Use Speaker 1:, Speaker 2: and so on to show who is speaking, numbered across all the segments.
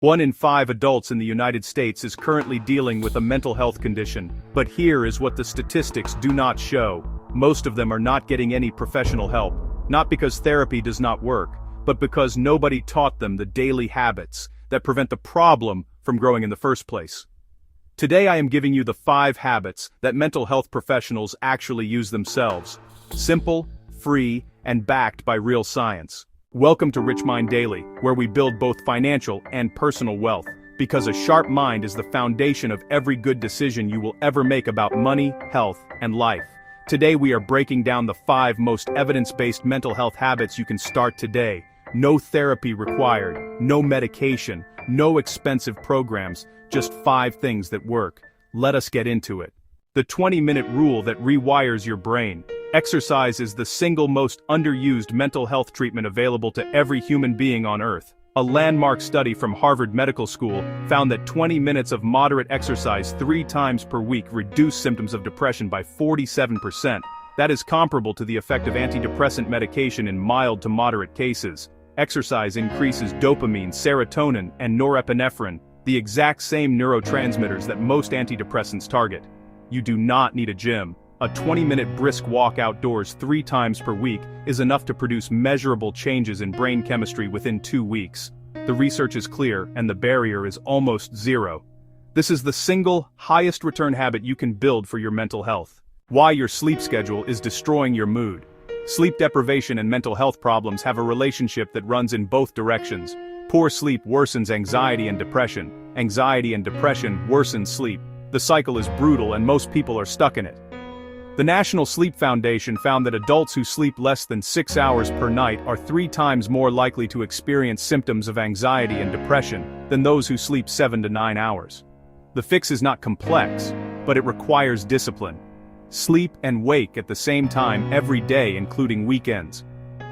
Speaker 1: 1 in 5 adults in the United States is currently dealing with a mental health condition, but here is what the statistics do not show. Most of them are not getting any professional help, not because therapy does not work, but because nobody taught them the daily habits that prevent the problem from growing in the first place. Today I am giving you the 5 habits that mental health professionals actually use themselves. Simple, free, and backed by real science. Welcome to Rich Mind Daily, where we build both financial and personal wealth, because a sharp mind is the foundation of every good decision you will ever make about money, health, and life. Today we are breaking down the 5 most evidence-based mental health habits you can start today. No therapy required, no medication, no expensive programs, just 5 things that work. Let us get into it. The 20-minute rule that rewires your brain. Exercise is the single most underused mental health treatment available to every human being on Earth. A landmark study from Harvard Medical School found that 20 minutes of moderate exercise 3 times per week reduced symptoms of depression by 47%. That is comparable to the effect of antidepressant medication in mild to moderate cases. Exercise increases dopamine, serotonin, and norepinephrine, the exact same neurotransmitters that most antidepressants target. You do not need a gym. A 20-minute brisk walk outdoors 3 times per week is enough to produce measurable changes in brain chemistry within 2 weeks. The research is clear, and the barrier is almost zero. This is the single highest return habit you can build for your mental health. Why your sleep schedule is destroying your mood. Sleep deprivation and mental health problems have a relationship that runs in both directions. Poor sleep worsens anxiety and depression. Anxiety and depression worsen sleep. The cycle is brutal and most people are stuck in it. The National Sleep Foundation found that adults who sleep less than 6 hours per night are 3 times more likely to experience symptoms of anxiety and depression than those who sleep 7 to 9 hours. The fix is not complex, but it requires discipline. Sleep and wake at the same time every day, including weekends.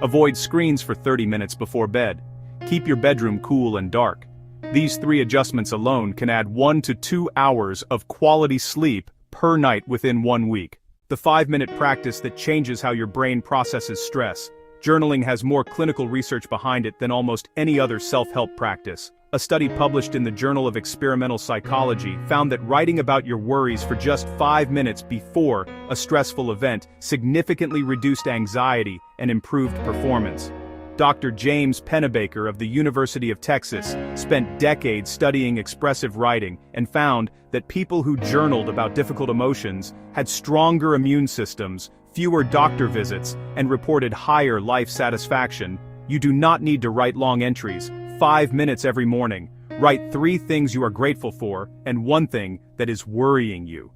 Speaker 1: Avoid screens for 30 minutes before bed. Keep your bedroom cool and dark. These 3 adjustments alone can add 1 to 2 hours of quality sleep per night within 1 week. The 5-minute practice that changes how your brain processes stress. Journaling has more clinical research behind it than almost any other self-help practice. A study published in the Journal of Experimental Psychology found that writing about your worries for just 5 minutes before a stressful event significantly reduced anxiety and improved performance. Dr. James Pennebaker of the University of Texas spent decades studying expressive writing and found that people who journaled about difficult emotions had stronger immune systems, fewer doctor visits, and reported higher life satisfaction. You do not need to write long entries. 5 minutes every morning. Write 3 things you are grateful for and 1 thing that is worrying you.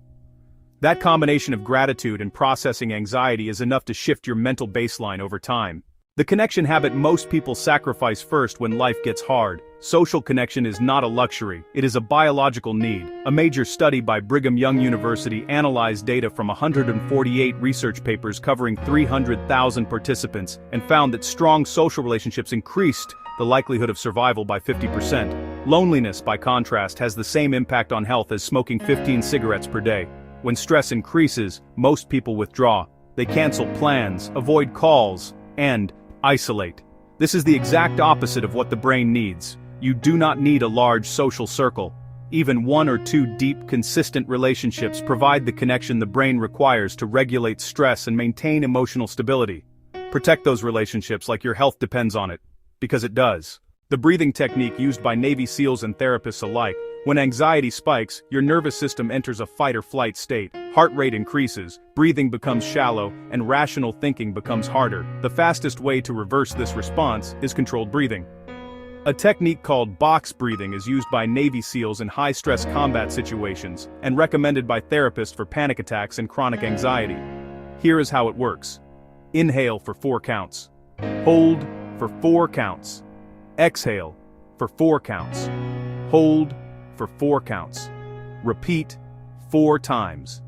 Speaker 1: That combination of gratitude and processing anxiety is enough to shift your mental baseline over time. The connection habit most people sacrifice first when life gets hard. Social connection is not a luxury, it is a biological need. A major study by Brigham Young University analyzed data from 148 research papers covering 300,000 participants and found that strong social relationships increased the likelihood of survival by 50%. Loneliness, by contrast, has the same impact on health as smoking 15 cigarettes per day. When stress increases, most people withdraw. They cancel plans, avoid calls, and isolate. This is the exact opposite of what the brain needs. You do not need a large social circle. Even 1 or 2 deep, consistent relationships provide the connection the brain requires to regulate stress and maintain emotional stability. Protect those relationships like your health depends on it, because it does. The breathing technique used by Navy SEALs and therapists alike. When anxiety spikes, your nervous system enters a fight-or-flight state. Heart rate increases, breathing becomes shallow, and rational thinking becomes harder. The fastest way to reverse this response is controlled breathing. A technique called box breathing is used by Navy SEALs in high-stress combat situations and recommended by therapists for panic attacks and chronic anxiety. Here is how it works. Inhale for 4 counts. Hold for 4 counts. Exhale for 4 counts. Hold for 4 counts. Repeat 4 times.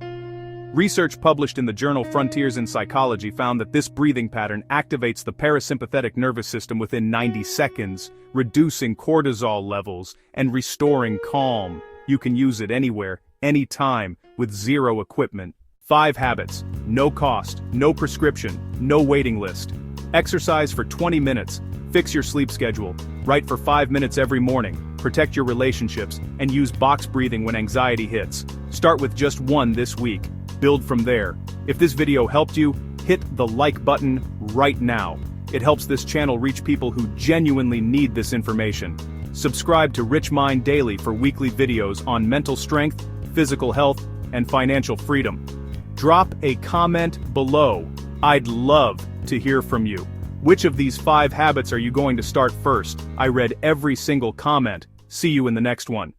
Speaker 1: Research published in the journal Frontiers in Psychology found that this breathing pattern activates the parasympathetic nervous system within 90 seconds, reducing cortisol levels and restoring calm. You can use it anywhere, anytime, with 0 equipment. 5 habits. No cost, no prescription, no waiting list. Exercise for 20 minutes. Fix your sleep schedule. Write for 5 minutes every morning. Protect your relationships, and use box breathing when anxiety hits. Start with just one this week. Build from there. If this video helped you, hit the like button right now. It helps this channel reach people who genuinely need this information. Subscribe to Rich Mind Daily for weekly videos on mental strength, physical health, and financial freedom. Drop a comment below. I'd love to hear from you. Which of these 5 habits are you going to start first? I read every single comment. See you in the next one.